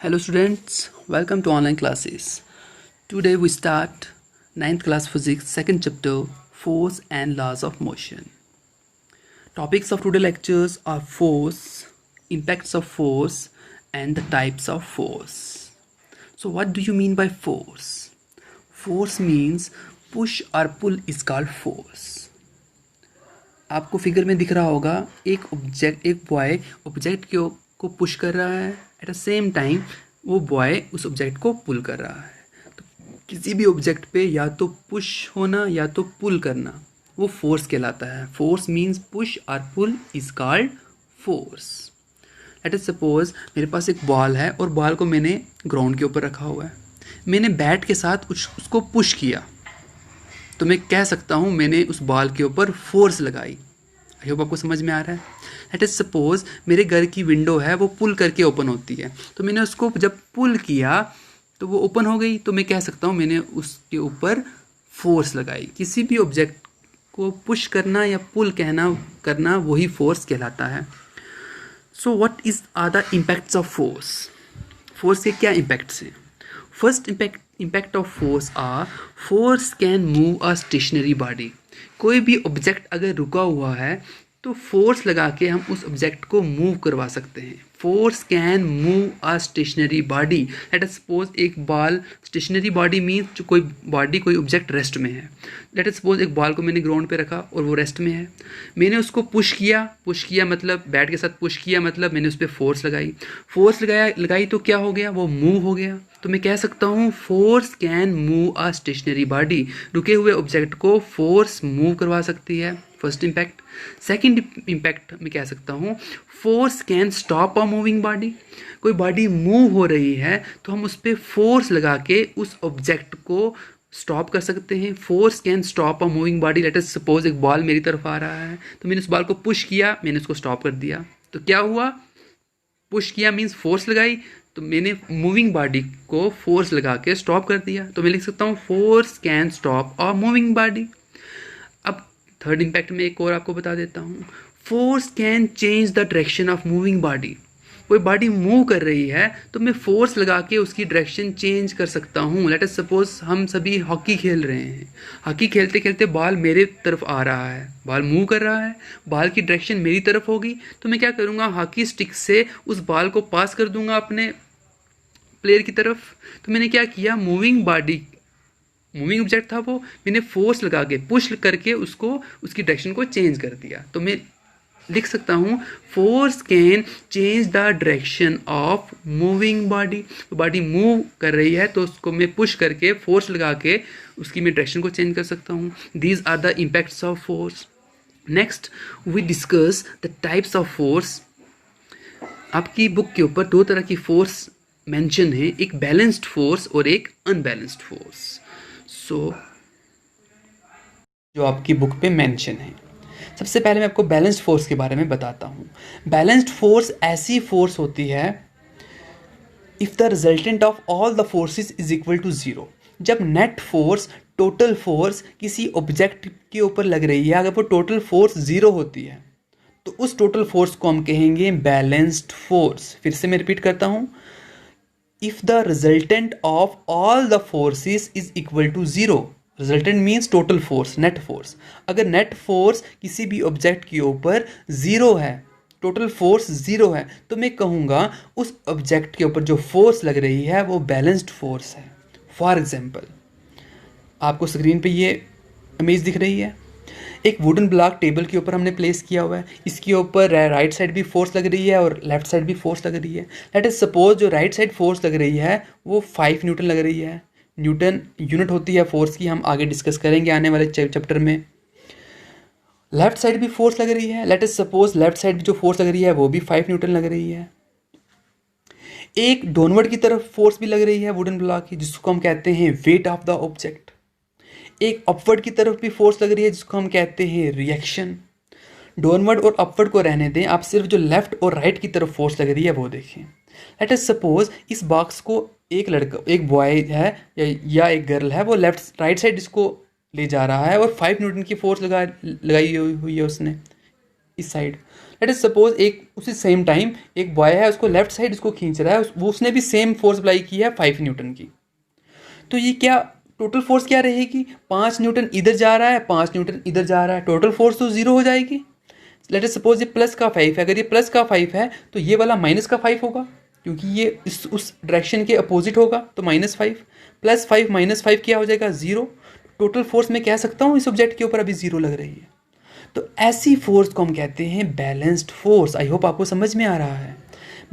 Hello students, welcome to online classes. Today we start 9th class physics second chapter force and laws of motion. Topics of today lectures are force, impacts of force and the types of force. So what do you mean by force? Force means push or pull is called force. आपको figure में दिख रहा होगा एक boy object को push कर रहा है, एट द सेम टाइम वो बॉय उस ऑब्जेक्ट को पुल कर रहा है। तो किसी भी ऑब्जेक्ट पे या तो पुश होना या तो पुल करना वो फोर्स कहलाता है। फोर्स मीन्स पुश और pull is called force. Let us suppose मेरे पास एक बॉल है और बॉल को मैंने ग्राउंड के ऊपर रखा हुआ है। मैंने बैट के साथ उसको पुश किया तो मैं कह सकता हूँ मैंने उस बॉल के ऊपर फोर्स लगाई। आई होप आपको समझ में आ रहा है। लेट अस सपोज मेरे घर की विंडो है वो पुल करके ओपन होती है, तो मैंने उसको जब पुल किया तो वो ओपन हो गई, तो मैं कह सकता हूँ मैंने उसके ऊपर फोर्स लगाई। किसी भी ऑब्जेक्ट को पुश करना या पुल करना वही फोर्स कहलाता है। So what is are the impacts of force? Force के क्या इम्पैक्ट्स हैं? First impact of force are force can move a stationary body. कोई भी ऑब्जेक्ट अगर रुका हुआ है तो फोर्स लगा के हम उस ऑब्जेक्ट को मूव करवा सकते हैं। Force can move a stationary body. Let us suppose एक बॉल, स्टेशनरी बॉडी मीन्स कोई ऑब्जेक्ट रेस्ट में है। लेट अस सपोज एक बॉल को मैंने ग्राउंड पे रखा और वो रेस्ट में है। मैंने उसको पुश किया मतलब बैट के साथ पुश किया मतलब मैंने उस पर फोर्स लगाई तो क्या हो गया, वो मूव हो गया। तो मैं कह सकता हूँ force can move a stationary body. रुके हुए ऑब्जेक्ट को फोर्स मूव करवा सकती है। First impact. सेकंड इम्पैक्ट मैं कह सकता हूँ force can stop a moving body. कोई बॉडी मूव हो रही है तो हम उस पर फोर्स लगा के उस ऑब्जेक्ट को स्टॉप कर सकते हैं। Force can stop a moving body. Let us suppose एक बॉल मेरी तरफ आ रहा है तो मैंने उस बॉल को पुश किया, मैंने उसको स्टॉप कर दिया। तो क्या हुआ, पुश किया मीन्स फोर्स लगाई, तो मैंने मूविंग बॉडी को फोर्स लगा के स्टॉप कर दिया। तो मैं लिख सकता हूँ force can stop a moving body. अब थर्ड इम्पैक्ट में एक और आपको बता देता हूँ। Force can change the direction of moving body. कोई बॉडी मूव कर रही है तो मैं फोर्स लगा के उसकी डायरेक्शन चेंज कर सकता हूँ। लेट अस सपोज हम सभी हॉकी खेल रहे हैं। हॉकी खेलते खेलते बॉल मेरे तरफ आ रहा है, बॉल मूव कर रहा है, बॉल की डायरेक्शन मेरी तरफ होगी तो मैं क्या करूँगा, हॉकी स्टिक से उस बॉल को पास कर दूंगा अपने प्लेयर की तरफ। तो मैंने क्या किया, मूविंग ऑब्जेक्ट था वो, मैंने फोर्स लगा के पुश करके उसकी डायरेक्शन को चेंज कर दिया। तो मैं लिख सकता हूँ force can change the direction of moving body. Body move कर रही है तो उसको मैं पुश करके फोर्स लगा के उसकी मैं डायरेक्शन को चेंज कर सकता हूँ। These are the impacts of force. Next we discuss the types of force. आपकी बुक के ऊपर दो तरह की फोर्स मेंशन है, एक बैलेंस्ड फोर्स और एक अनबैलेंस्ड फोर्स। सो जो आपकी बुक पे मेंशन है, सबसे पहले मैं आपको बैलेंस्ड फोर्स के बारे में बताता हूँ। बैलेंस्ड फोर्स ऐसी फोर्स होती है if the resultant of all the forces is equal to zero. जब नेट फोर्स, टोटल फोर्स किसी ऑब्जेक्ट के ऊपर लग रही है, अगर वो टोटल फोर्स जीरो होती है तो उस टोटल फोर्स को हम कहेंगे बैलेंस्ड फोर्स। फिर से मैं रिपीट करता हूँ, if the resultant of all the forces is equal to zero। resultant means total force, net force। अगर net force किसी भी ऑब्जेक्ट के ऊपर जीरो है, टोटल फोर्स जीरो है, तो मैं कहूँगा उस ऑब्जेक्ट के ऊपर जो फोर्स लग रही है वो बैलेंस्ड फोर्स है। फॉर एग्जाम्पल आपको स्क्रीन पे ये इमेज दिख रही है, एक वुडन ब्लॉक टेबल के ऊपर हमने प्लेस किया हुआ है। इसके ऊपर राइट साइड भी फोर्स लग रही है और लेफ्ट साइड भी फोर्स लग रही है। लेट अस सपोज जो राइट साइड फोर्स लग रही है वो 5 न्यूटन लग रही है। न्यूटन यूनिट होती है फोर्स की, हम आगे डिस्कस करेंगे आने वाले चैप्टर में। लेफ्ट साइड भी फोर्स लग रही है। Let us suppose left side जो फोर्स लग रही है वो भी 5 न्यूटन लग रही है। एक डाउनवर्ड की तरफ फोर्स भी लग रही है वुडन ब्लॉक की, जिसको हम कहते हैं वेट ऑफ द ऑब्जेक्ट। एक अपवर्ड की तरफ भी फोर्स लग रही है जिसको हम कहते हैं रिएक्शन। डाउनवर्ड और अपवर्ड को रहने दें, आप सिर्फ जो लेफ्ट और राइट की तरफ फोर्स लग रही है वो देखें। लेट अस सपोज इस बॉक्स को एक बॉय है या एक गर्ल है, वो राइट साइड इसको ले जा रहा है और 5 न्यूटन की फोर्स लगाई हुई है उसने। इस साइड। लेट अस सपोज एक उसी सेम टाइम एक बॉय है, उसको लेफ्ट साइड उसको खींच रहा है, वो उसने भी सेम फोर्स अप्लाई की है 5 न्यूटन की। तो ये क्या टोटल फोर्स क्या रहेगी, 5 न्यूटन इधर जा रहा है, 5 न्यूटन इधर जा रहा है, टोटल फोर्स तो 0 हो जाएगी। लेट अस सपोज ये प्लस का 5 है, अगर ये प्लस का 5 है तो ये वाला माइनस का 5 होगा, क्योंकि ये उस डायरेक्शन के अपोजिट होगा, तो -5 +5 -5 क्या हो जाएगा 0। टोटल फोर्स मैं कह सकता हूँ इस ऑब्जेक्ट के ऊपर अभी 0 लग रही है। तो ऐसी फोर्स को हम कहते हैं बैलेंस्ड फोर्स। आई होप आपको समझ में आ रहा है।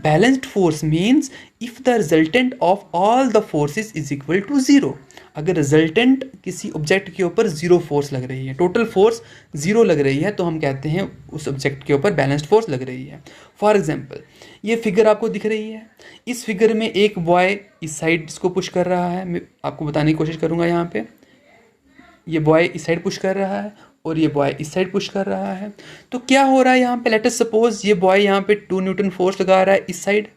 Balanced force means if the resultant of all the forces is equal to 0। अगर रिजल्टेंट किसी ऑब्जेक्ट के ऊपर 0 फोर्स लग रही है, टोटल फोर्स 0 लग रही है, तो हम कहते हैं उस ऑब्जेक्ट के ऊपर बैलेंस्ड फोर्स लग रही है। फॉर एग्जाम्पल ये फिगर आपको दिख रही है, इस फिगर में एक बॉय इस साइड इसको पुश कर रहा है। मैं आपको बताने की कोशिश करूँगा। यहाँ पे ये बॉय इस साइड पुश कर रहा है और ये बॉय इस साइड पुश कर रहा है। तो क्या हो रहा है यहाँ पे, लेट अस सपोज ये बॉय यहाँ पे 2 न्यूटन फोर्स लगा रहा है इस साइड,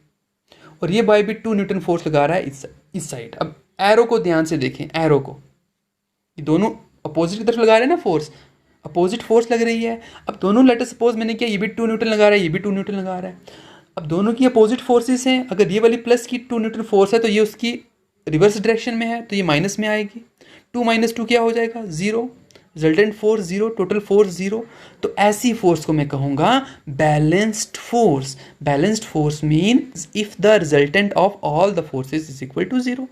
और ये बॉय भी 2 न्यूटन फोर्स लगा रहा है इस साइड। अब एरो को ध्यान से देखें, एरो को, ये दोनों अपोजिट की तरफ लगा रहे हैं ना फोर्स, अपोजिट फोर्स लग रही है। अब दोनों लेट अस सपोज मैंने किया, ये भी 2 न्यूटन लगा रहा है, ये भी 2 न्यूटन लगा रहा है। अब दोनों की अपोजिट फोर्सेस हैं। अगर ये वाली प्लस की 2 न्यूटन फोर्स है तो ये उसकी रिवर्स डायरेक्शन में है, तो ये माइनस में आएगी। 2 - 2 क्या हो जाएगा 0, रिजल्टेंट फोर्स 0, टोटल फोर्स 0। तो ऐसी फोर्स को मैं कहूँगा balanced force. Balanced force means if the resultant of all the forces is equal to 0।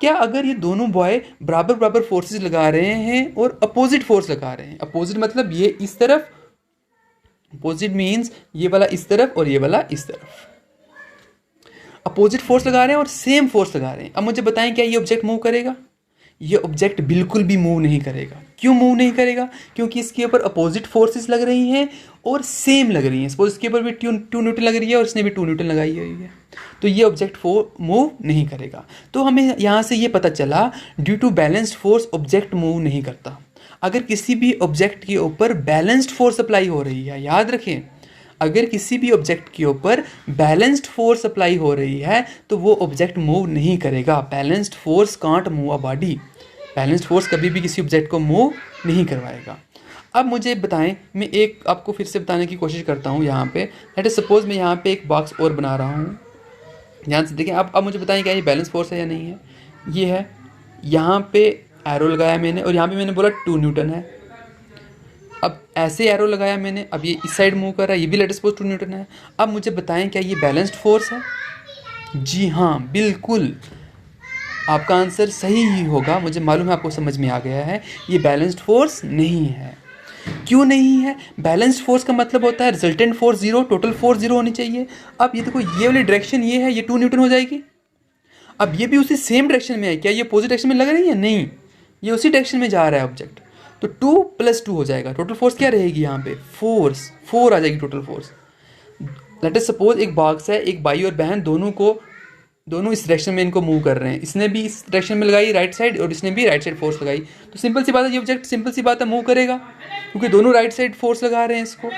क्या अगर ये दोनों बॉय बराबर बराबर फोर्सेस लगा रहे हैं और अपोजिट फोर्स लगा रहे हैं, अपोजिट मतलब ये इस तरफ, अपोजिट मीन्स ये वाला इस तरफ और ये वाला इस तरफ, अपोजिट फोर्स लगा रहे हैं और सेम फोर्स लगा रहे हैं। अब मुझे बताएं क्या ये ऑब्जेक्ट मूव करेगा? ये ऑब्जेक्ट बिल्कुल भी मूव नहीं करेगा। क्यों मूव नहीं करेगा? क्योंकि इसके ऊपर अपोजिट फोर्सेस लग रही हैं और सेम लग रही हैं। सपोज इसके ऊपर भी 2 न्यूटन लग रही है और इसने भी 2 न्यूटन लगाई हुई है, तो ये ऑब्जेक्ट मूव नहीं करेगा। तो हमें यहाँ से ये पता चला due to balanced force object move नहीं करता। अगर किसी भी ऑब्जेक्ट के ऊपर बैलेंस्ड फोर्स अप्लाई हो रही है, याद रखें, अगर किसी भी ऑब्जेक्ट के ऊपर बैलेंस्ड फोर्स अप्लाई हो रही है तो वो ऑब्जेक्ट मूव नहीं करेगा। Balanced force can't move a body. Balanced force कभी भी किसी ऑब्जेक्ट को मूव नहीं करवाएगा। अब मुझे बताएं, मैं एक आपको फिर से बताने की कोशिश करता हूँ। यहाँ पे लेट अस सपोज मैं यहाँ पे एक बॉक्स और बना रहा हूँ, ध्यान से देखें। अब मुझे बताएं क्या ये बैलेंस फोर्स है या नहीं है। ये है, यहाँ पे एरो लगाया मैंने और यहाँ पे मैंने बोला 2 न्यूटन है। अब ऐसे एरो लगाया मैंने, अब ये इस साइड मूव कर रहा है, ये भी लेट अस सपोज 2 न्यूटन है। अब मुझे बताएं क्या ये बैलेंस्ड फोर्स है? जी हाँ, बिल्कुल आपका आंसर सही ही होगा। मुझे मालूम है आपको समझ में आ गया है। ये बैलेंस्ड फोर्स नहीं है। क्यों नहीं है? बैलेंस्ड फोर्स का मतलब होता है रिजल्टेंट फोर्स 0, टोटल फोर्स 0 होनी चाहिए। अब ये देखो, ये वाली डायरेक्शन ये है, ये 2 न्यूटन हो जाएगी। अब ये भी उसी सेम डायरेक्शन में है, क्या ये अपोजिट डायरेक्शन में लग रही है? नहीं, ये उसी डायरेक्शन में जा रहा है ऑब्जेक्ट। तो 2 + 2 हो जाएगा। टोटल फोर्स क्या रहेगी यहाँ पे? फोर्स 4 आ जाएगी total force. Let us suppose एक बॉक्स है, एक भाई और बहन दोनों इस डायरेक्शन में इनको मूव कर रहे हैं। इसने भी इस डायरेक्शन में लगाई राइट साइड और इसने भी राइट साइड फोर्स लगाई। तो सिंपल सी बात है, ये ऑब्जेक्ट सिंपल सी बात है मूव करेगा, क्योंकि दोनों राइट साइड फोर्स लगा रहे हैं इसको।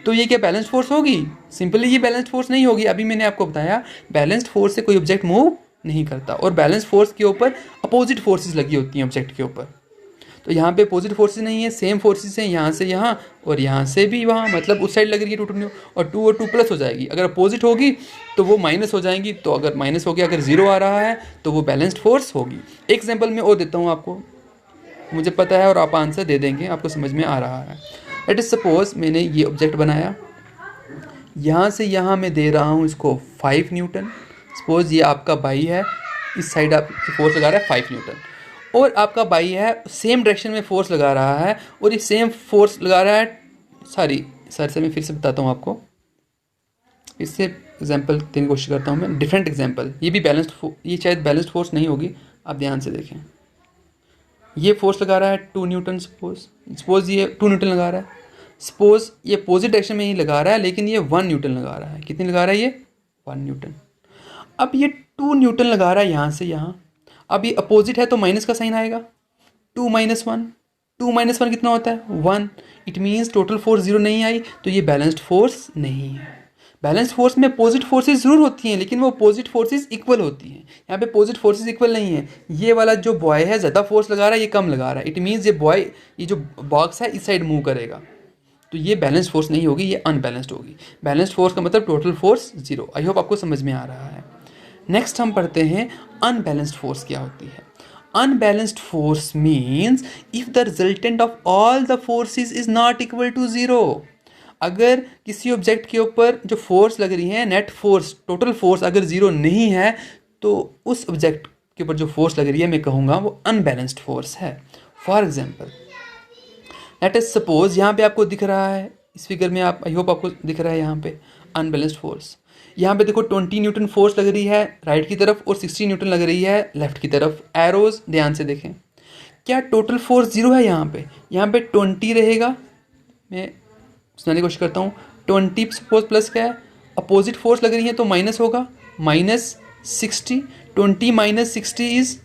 तो ये क्या बैलेंस्ड फोर्स होगी? सिंपली ये बैलेंस्ड फोर्स नहीं होगी। अभी मैंने आपको बताया बैलेंस्ड फोर्स से कोई ऑब्जेक्ट मूव नहीं करता, और बैलेंस्ड फोर्स के ऊपर अपोजिट फोर्सेस लगी होती हैं ऑब्जेक्ट के ऊपर। तो यहाँ पे अपोजिट फोर्सेस नहीं है, सेम फोर्सेस हैं, यहाँ से यहाँ और यहाँ से भी वहाँ, मतलब उस साइड लग रही है 2 और 2 प्लस हो जाएगी। अगर अपोजिट होगी तो वो माइनस हो जाएंगी। तो अगर माइनस हो गया, अगर 0 आ रहा है तो वो बैलेंस्ड फोर्स होगी। एक एग्जांपल मैं और देता हूँ आपको, मुझे पता है और आप आंसर दे देंगे, आपको समझ में आ रहा है। लेट अस सपोज मैंने ये ऑब्जेक्ट बनाया, यहाँ से यहाँ मैं दे रहा हूँ इसको 5 न्यूटन। सपोज ये आपका भाई है, इस साइड आप फोर्स लगा रहा है 5 न्यूटन, और आपका भाई है सेम डायरेक्शन में फोर्स लगा रहा है और ये सेम फोर्स लगा रहा है। सर से मैं फिर से बताता हूँ आपको, इससे एग्जांपल देने की कोशिश करता हूँ मैं, डिफरेंट एग्जांपल। ये भी ये शायद बैलेंस्ड फोर्स नहीं होगी, आप ध्यान से देखें। ये फोर्स लगा रहा है 2 न्यूटन, सपोज ये 2 न्यूटन लगा रहा है। सपोज ये अपोजिट डायरेक्शन में ही लगा रहा है, लेकिन ये 1 न्यूटन लगा रहा है। कितनी लगा रहा है ये? 1 न्यूटन। अब ये 2 न्यूटन लगा रहा है यहाँ से यहाँ। अब ये अपोजिट है तो माइनस का साइन आएगा। 2 - 1, 2 - 1 कितना होता है? 1। इट मीन्स टोटल फोर्स 0 नहीं आई, तो ये बैलेंस्ड फोर्स नहीं है। बैलेंस्ड फोर्स में अपोजिट फोर्सेस जरूर होती हैं, लेकिन वो अपोजिट फोर्सेस इक्वल होती हैं। यहाँ पे अपोजिट फोर्सेस इक्वल नहीं है। ये वाला जो बॉय है ज़्यादा फोर्स लगा रहा है, ये कम लगा रहा है। इट मीन्स ये जो बॉक्स है इस साइड मूव करेगा, तो ये बैलेंस्ड फोर्स नहीं होगी, ये अनबैलेंस्ड होगी। बैलेंस्ड फोर्स का मतलब टोटल फोर्स 0। आई होप आपको समझ में आ रहा है। नेक्स्ट हम पढ़ते हैं अनबैलेंस्ड फोर्स क्या होती है। Unbalanced force means if the resultant of all the forces is not equal to 0। अगर किसी ऑब्जेक्ट के ऊपर जो फोर्स लग रही है, नेट फोर्स, टोटल फोर्स अगर 0 नहीं है, तो उस ऑब्जेक्ट के ऊपर जो फोर्स लग रही है मैं कहूँगा वो अनबैलेंस्ड फोर्स है। For example, late us suppose, यहाँ पे आपको दिख रहा है इस फिगर में, आप आई होप आपको दिख रहा है यहाँ पे अनबैलेंस्ड फोर्स। यहाँ पे देखो 20 न्यूटन फोर्स लग रही है राइट की तरफ और 60 न्यूटन लग रही है लेफ्ट की तरफ। एरोज ध्यान से देखें, क्या टोटल फोर्स 0 है? यहाँ पे 20 रहेगा। मैं सुनाने की कोशिश करता हूँ। 20 सपोज प्लस क्या है, अपोजिट फोर्स लग रही है तो माइनस होगा, -60। 20 - 60 इज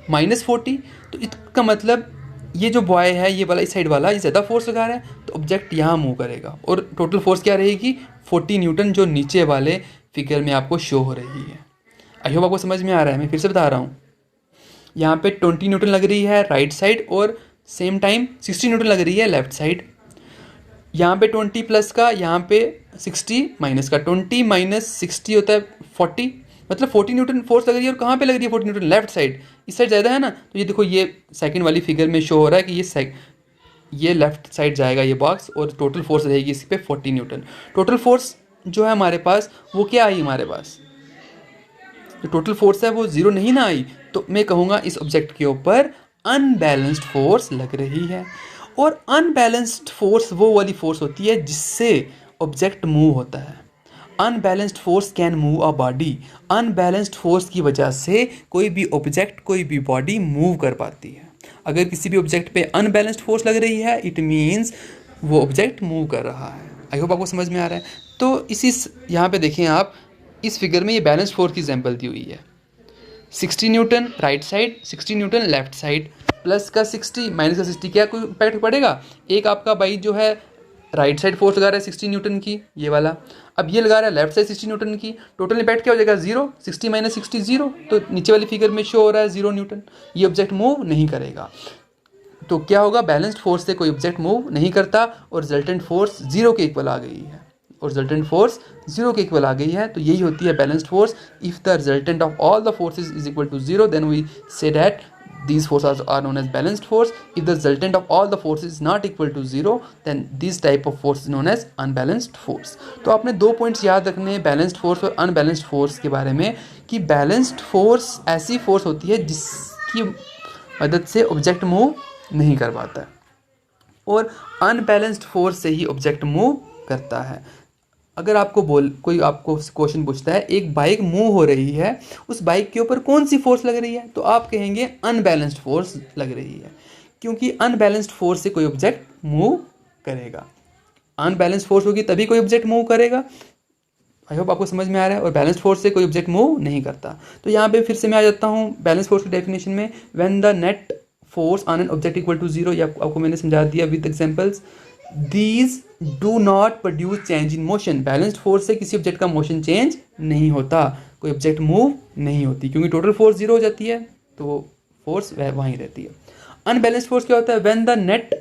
-40। तो इसका मतलब ये जो बॉय है, ये वाला, इस साइड वाला, ये ज़्यादा फोर्स लगा रहा है, तो ऑब्जेक्ट यहाँ मूव करेगा और टोटल फोर्स क्या रहेगी, 40 न्यूटन, जो नीचे वाले फिगर में आपको शो हो रही है। आई होप आपको समझ में आ रहा है। मैं फिर से बता रहा हूँ, यहाँ पे 20 न्यूटन लग रही है राइट साइड और सेम टाइम 60 न्यूटन लग रही है लेफ्ट साइड। यहाँ पे 20 प्लस का, यहाँ पे 60 माइनस का। 20 - 60 होता है 40, मतलब 40 न्यूटन फोर्स लग रही है। और कहाँ पे लग रही है 40 न्यूटन? लेफ्ट साइड, इस साइड ज़्यादा है ना। तो ये देखो, ये सेकंड वाली फिगर में शो हो रहा है कि ये लेफ्ट साइड जाएगा ये बॉक्स, और टोटल फोर्स रहेगी इस पे 40 न्यूटन। टोटल फोर्स जो है हमारे पास वो क्या आई, हमारे पास जो टोटल फोर्स है वो 0 नहीं ना आई, तो मैं कहूँगा इस ऑब्जेक्ट के ऊपर अनबैलेंस्ड फोर्स लग रही है। और अनबैलेंस्ड फोर्स वो वाली फोर्स होती है जिससे ऑब्जेक्ट मूव होता है। Unbalanced force can move a body. Unbalanced force की वजह से कोई भी ऑब्जेक्ट, कोई भी बॉडी मूव कर पाती है। अगर किसी भी ऑब्जेक्ट पे अनबैलेंस्ड फोर्स लग रही है, इट मीन्स वो ऑब्जेक्ट मूव कर रहा है। आई होप आपको समझ में आ रहा है। तो यहाँ पे देखें आप, इस फिगर में ये बैलेंस्ड फोर्स की एग्जांपल दी हुई है। 60 Newton right side, 60 Newton left side, plus का 60 माइनस का 60, क्या कोई इम्पैक्ट पड़ेगा? एक आपका भाई जो है राइट साइड फोर्स लगा रहा है 60 न्यूटन की, ये वाला, अब ये लगा रहा है लेफ्ट साइड 60 न्यूटन की, टोटल इम्पैक्ट क्या हो जाएगा? 0। 60 - 60 0, तो नीचे वाली फिगर में शो हो रहा है 0 न्यूटन। ये ऑब्जेक्ट मूव नहीं करेगा। तो क्या होगा, बैलेंस्ड फोर्स से कोई ऑब्जेक्ट मूव नहीं करता और रिजल्टेंट फोर्स 0 के इक्वल आ गई है। और रिजल्टेंट फोर्स 0 के इक्वल आ गई है, तो यही होती है balanced force. If the resultant of all the forces is equal to 0, then we say that these forces are known as balanced force. If the resultant of all the forces is not equal to 0, then this type of force is known as unbalanced force. तो आपने 2 points याद रखने हैं balanced force और unbalanced force के बारे में, कि बैलेंस्ड फोर्स ऐसी फोर्स होती है जिसकी मदद से ऑब्जेक्ट मूव नहीं कर पाता है, और अनबैलेंस्ड फोर्स से ही ऑब्जेक्ट मूव करता है। अगर कोई आपको क्वेश्चन पूछता है, एक बाइक मूव हो रही है, उस बाइक के ऊपर कौन सी फोर्स लग रही है, तो आप कहेंगे अनबैलेंस्ड फोर्स लग रही है, क्योंकि अनबैलेंस्ड फोर्स से कोई ऑब्जेक्ट मूव करेगा। अनबैलेंस्ड फोर्स होगी तभी कोई ऑब्जेक्ट मूव करेगा। आई होप आपको समझ में आ रहा है। और बैलेंस्ड फोर्स से कोई ऑब्जेक्ट मूव नहीं करता। तो यहाँ पे फिर से मैं आ जाता हूँ बैलेंस फोर्स की डेफिनेशन में। When the net force on an object equal to 0, ये आपको मैंने समझा दिया with examples. These do not produce change in motion. Balanced force से किसी ऑब्जेक्ट का मोशन चेंज नहीं होता, कोई ऑब्जेक्ट मूव नहीं होती, क्योंकि टोटल फोर्स 0 हो जाती है, तो फोर्स वहीं रहती है। अनबैलेंस्ड फोर्स क्या होता है? When the net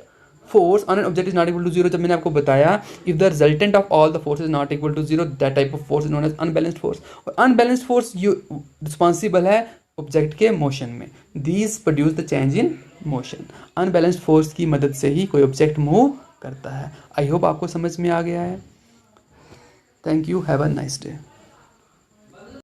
force on an object is not equal to 0, जब मैंने आपको बताया if the resultant of all the forces not equal to 0, that type of force is known as unbalanced force. और unbalanced force responsible है object के motion में। These produce the change in motion. Unbalanced force की मदद से ही कोई object move करता है। आई होप आपको समझ में आ गया है। Thank you, have a nice day.